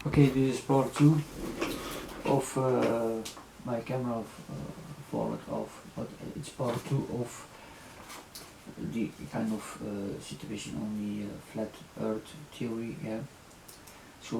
Okay, this is part 2 of my camera forward of, but it's part 2 of the kind of situation on the flat earth theory. Yeah. So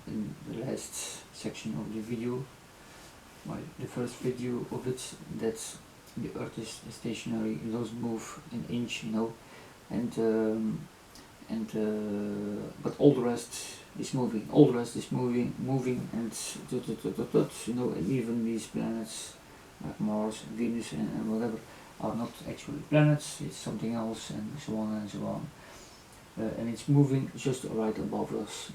in the last section of the video, the first video of it, that the earth is stationary, it doesn't move an inch, and but all the rest is moving. All the rest is moving, and and even these planets like Mars, Venus, and whatever are not actually planets. It's something else, and so on and so on. And it's moving just right above us,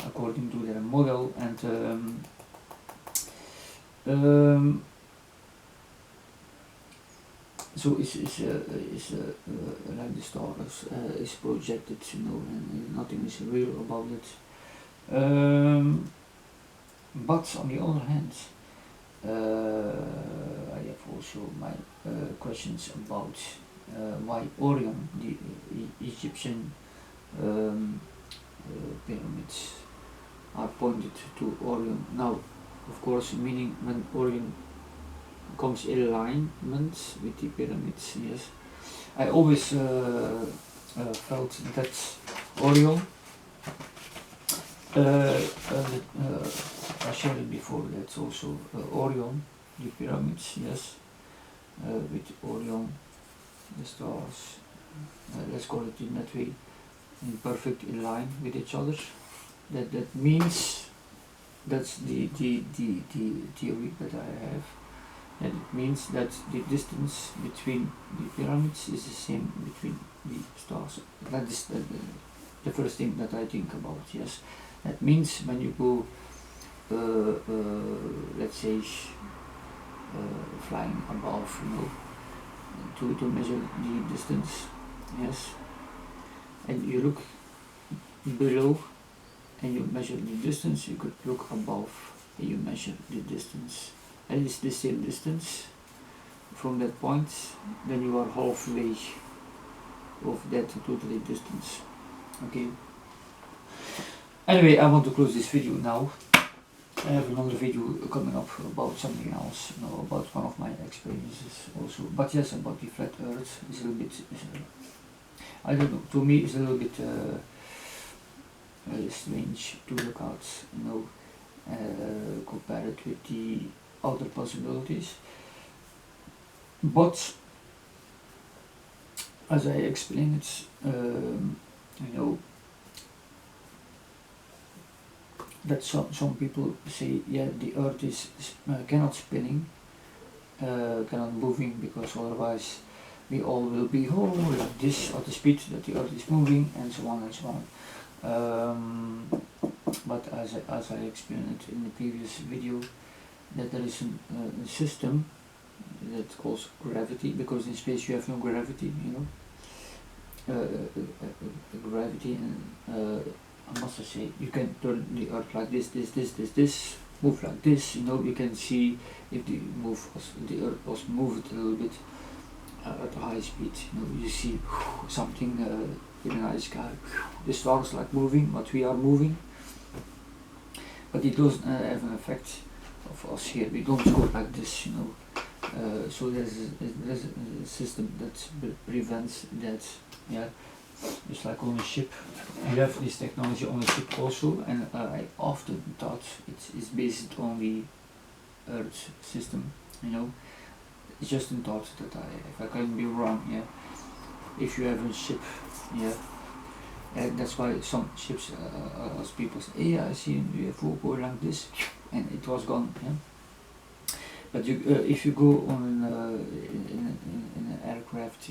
according to their model, and so it's like the stars is projected, and nothing is real about it. But on the other hand, I have also my questions about why Orion, the Egyptian pyramids, are pointed to Orion. Now, of course, meaning when Orion comes in alignment with the pyramids, yes. I always felt that Orion, I shared it before, that's also Orion, the pyramids, yes, with Orion, the stars, let's call it in that way, in perfect in line with each other. That means, that's the theory that I have. And it means that the distance between the pyramids is the same between the stars. That is the first thing that I think about, yes. That means when you go, let's say, flying above, to measure the distance, yes, and you look below and you measure the distance, you could look above and you measure the distance. And it's the same distance from that point, then you are halfway of that totally distance. Okay. Anyway, I want to close this video now. I have another video coming up about something else, about one of my experiences also. But yes, about the flat earth is a little bit, I don't know, to me it's a little bit strange to look at, compare it with the other possibilities. But as I explained it, that some people say, yeah, the earth is cannot spinning, cannot moving, because otherwise we all will be like this at the speed that the earth is moving, and so on and so on. But as I explained in the previous video, that there is a system that calls gravity, because in space you have no gravity, gravity, and I must say, you can turn the earth like this, move like this, you can see if the earth was moved a little bit at a high speed, you see something in the night sky, the stars like moving, but we are moving, but it doesn't have an effect of us here. We don't go like this, so there's a system that prevents that. Yeah, it's like on a ship. You have this technology on a ship also, and I often thought it's based on the Earth system. It's just in thought that if I can be wrong. Yeah, if you have a ship, yeah. And that's why some ships, as people say, hey, I see a UFO go like this, and it was gone. Yeah. But if you go on in an aircraft,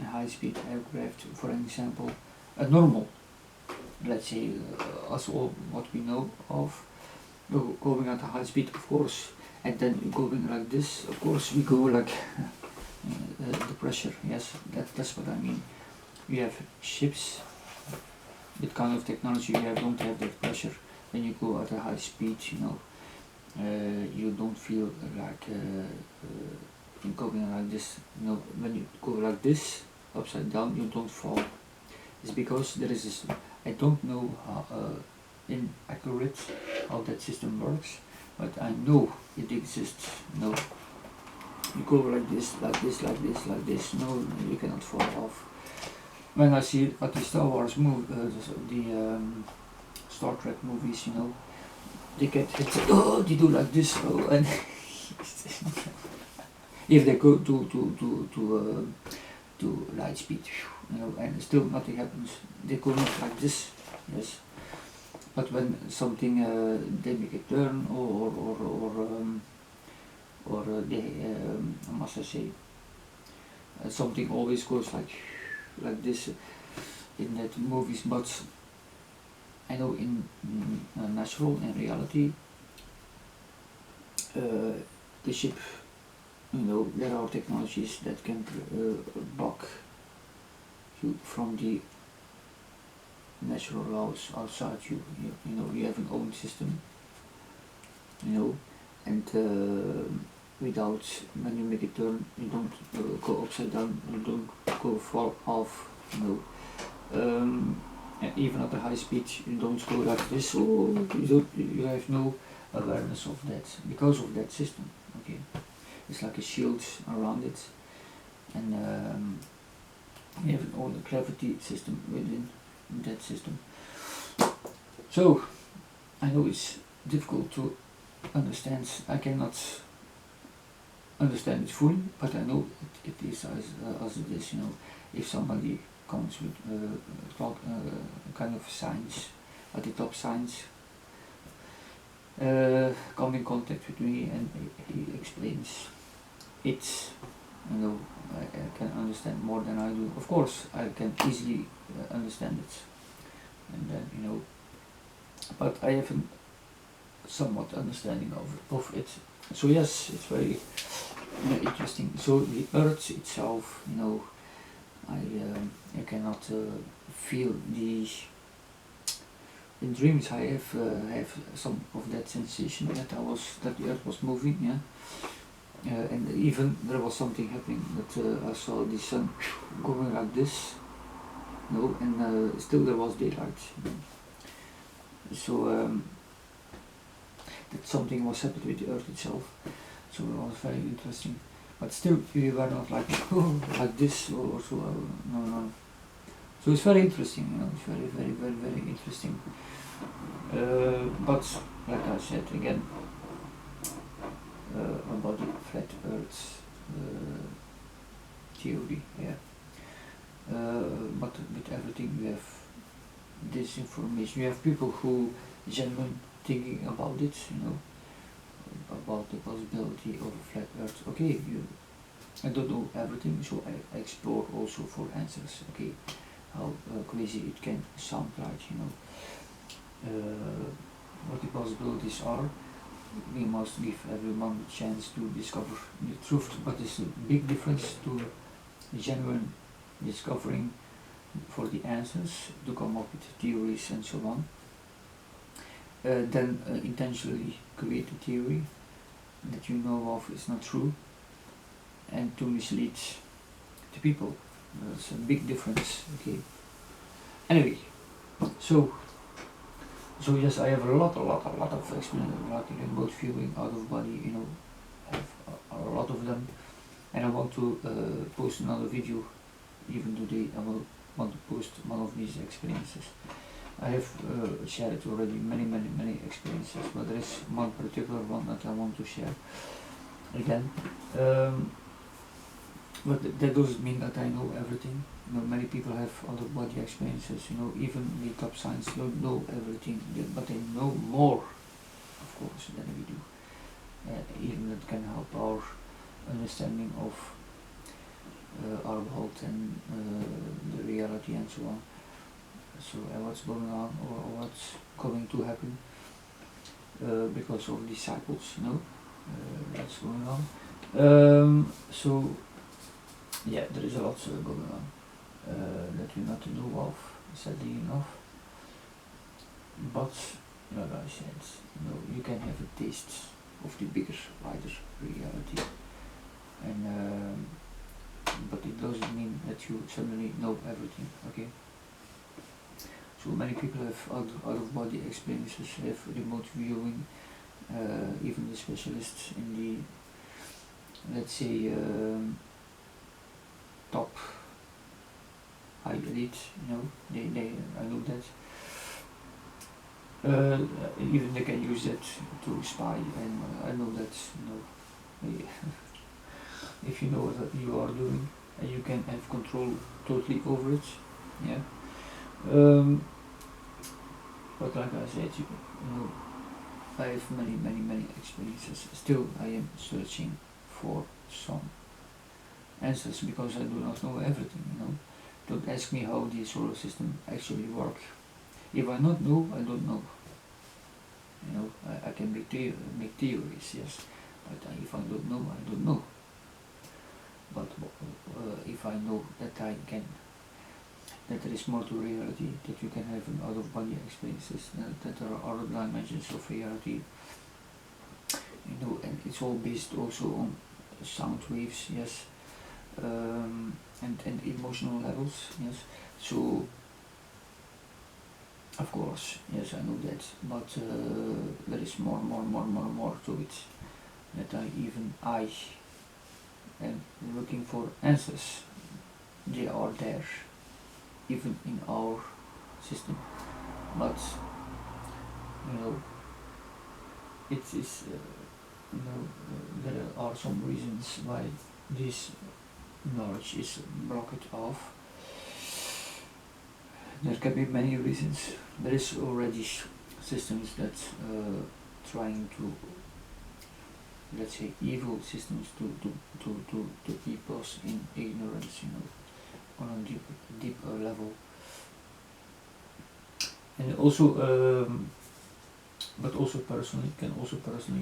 a high-speed aircraft, for example, a normal, let's say, as all what we know of, going at a high speed, of course, and then going like this, of course, we go like the pressure. Yes, that's what I mean. You have ships with kind of technology, you don't have that pressure. When you go at a high speed, you don't feel like going like this. When you go like this, upside down, you don't fall. is because there is this, I don't know how inaccurate how that system works, but I know it exists. No, you go like this, like this, like this, like this. No, you cannot fall off. When I see at the Star Wars movie, the Star Trek movies, you know, they get hit. Oh, they do like this. Oh, and if they go to light speed, you know, and still nothing happens. They go not like this. Yes. But when something they make a turn or they I must say something always goes like this in that movies, but I know in natural in reality the ship, you know, there are technologies that can block you from the natural laws outside you. You know, you have an own system, you know, and without, when you make a turn, you don't go upside down, you don't go fall off, you know. And even at a high speed, you don't go like this, or you have no awareness of that because of that system. Okay, it's like a shield around it, and you have an own gravity system within that system. So I know it's difficult to understand. I cannot understand it fully, but I know it is as it is. You know, if somebody comes with kind of science, at the top science, come in contact with me and he explains it, you know, I can understand more than I do. Of course, I can easily understand it, and then, you know, but I have a somewhat understanding of it. So yes, it's very interesting. So the earth itself, you know, I cannot feel the in dreams. I have some of that sensation that the earth was moving, yeah, and even there was something happening that I saw the sun going like this, no, and still there was daylight. So that something was happening with the earth itself. So it was very interesting. But still, we were not like, oh, like this or so. No, no. So it's very interesting, you know. It's very, very, very, very interesting. But like I said again, about the flat Earth theory, yeah. But with everything, we have this information. We have people who genuinely thinking about it, you know, about the possibility of a flat Earth. Okay, I don't know everything, so I explore also for answers. Okay, how crazy it can sound like, you know, what the possibilities are. We must give everyone a chance to discover the truth, but there's a big difference to genuine discovering for the answers, to come up with theories and so on, then intentionally create a theory that you know of is not true and to mislead the people. There's a big difference. Okay. Anyway, so yes, I have a lot of experience, like remote viewing, out of body, you know, I have a lot of them, and I want to post another video. Even today, I will want to post one of these experiences. I have shared already many experiences, but there is one particular one that I want to share again. But that doesn't mean that I know everything. You know, many people have other body experiences. You know, even the top science don't know everything, but they know more, of course, than we do. Even that can help our understanding of our world and the reality and so on. So what's going on or what's going to happen because of these cycles, you know, that's going on. So yeah, there is a lot going on that we not know of, sadly enough. But like I said, you know, you can have a taste of the bigger, wider reality, and but it doesn't mean that you suddenly know everything. Okay. So many people have out of body experiences, have remote viewing, even the specialists in the, let's say, top high elite, they I know that. Even they can use that to spy, and I know that, if you know what you are doing, and you can have control totally over it, yeah. But like I said, I have many experiences. Still, I am searching for some answers because I do not know everything. Don't ask me how the solar system actually works. If I not know, I don't know. I can make theories, yes, but if I don't know, I don't know. But if I know that that there is more to reality, that you can have an out-of-body experiences, that there are other dimensions of reality, and it's all based also on sound waves, yes, and emotional levels, yes. So, of course, yes, I know that, but there is more to it. That I am looking for answers. They are there, even in our system, but it is there are some reasons why this knowledge is blocked off. There can be many reasons. There is already systems that trying to, let's say, evil systems to keep us in ignorance, on a deeper level. And also, but also personally,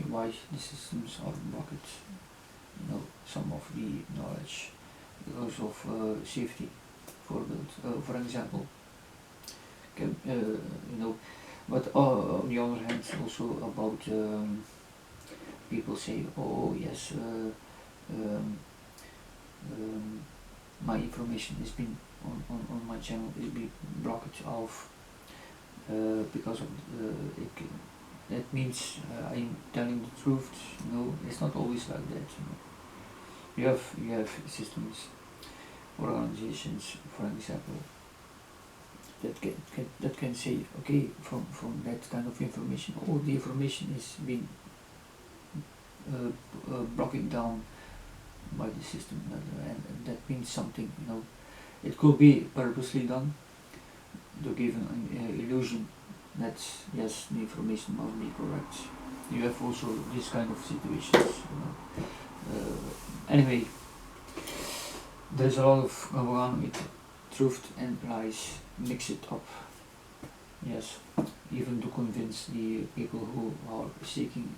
why the systems are blocked. Some of the knowledge because of safety. For example, but on the other hand, also about people say, oh yes, my information has been on my channel is being blocked off because of that means I'm telling the truth. It's not always like that. You have systems or organizations, for example, that can say, okay, from that kind of information, oh, the information is being blocking down by the system, and that means something. It could be purposely done to give an illusion that yes, the information must be correct. You have also this kind of situations. Anyway, there's a lot of going on with truth and lies, mix it up. Yes, even to convince the people who are seeking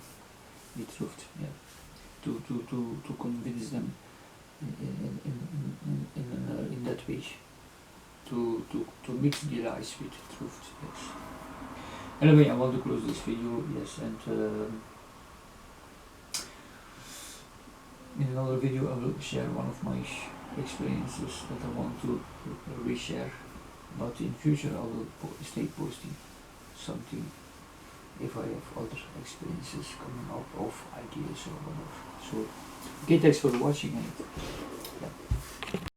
the truth. Yeah, to convince them in that way. To mix the lies with truth. Yes. Anyway, I want to close this video. Yes, and in another video I will share one of my experiences that I want to reshare. But in future I will stay posting something if I have other experiences coming up of ideas or whatever. So, okay, thanks for watching, and yeah.